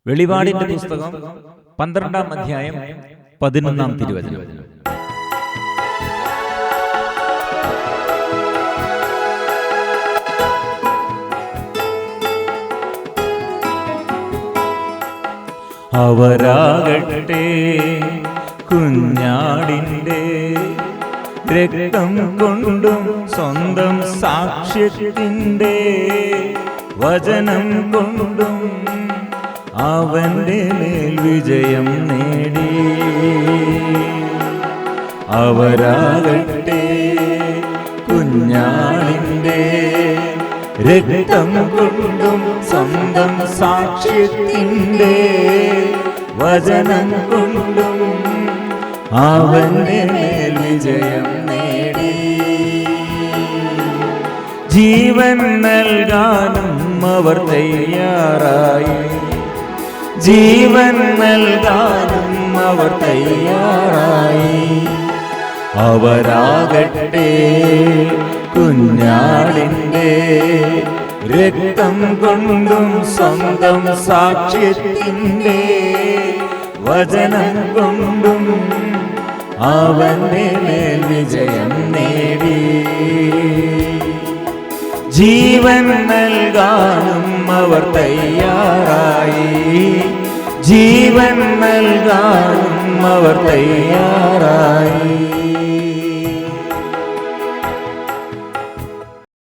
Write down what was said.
വെളിപാടിന്റെ പുസ്തകം 12-ാം അധ്യായം 11-ാം തിരുവചനം. അവരാകട്ടെ കുഞ്ഞാടിൻ്റെ രക്തം കൊണ്ടും സ്വന്തം സാക്ഷ്യത്തിൻ്റെ വചനം കൊണ്ടും അവന്റെ മേൽ വിജയം നേടി. അവരാകട്ടെ കുഞ്ഞാടിൻ്റെ രക്തം കൊണ്ടും സ്വന്തം സാക്ഷ്യത്തിൻ്റെ വചനം കൊണ്ടും അവന്റെ മേൽ വിജയം നേടി. ജീവൻ നൽകാനും അവർ തയ്യാറായി, ജീവൻ നൽകാനും അവർ തയ്യാറായി. അവരാകട്ടെ കുഞ്ഞാടിൻ്റെ രക്തം കൊണ്ടും സ്വന്തം സാക്ഷ്യത്തിൻ്റെ വചനം കൊണ്ടും അവന്റെ മേൽ വിജയം നേടി. ജീവൻ നൽകാനും അവർ തയ്യാറായി, ജീവൻ നൽകാനും അവർ തയ്യാറായി.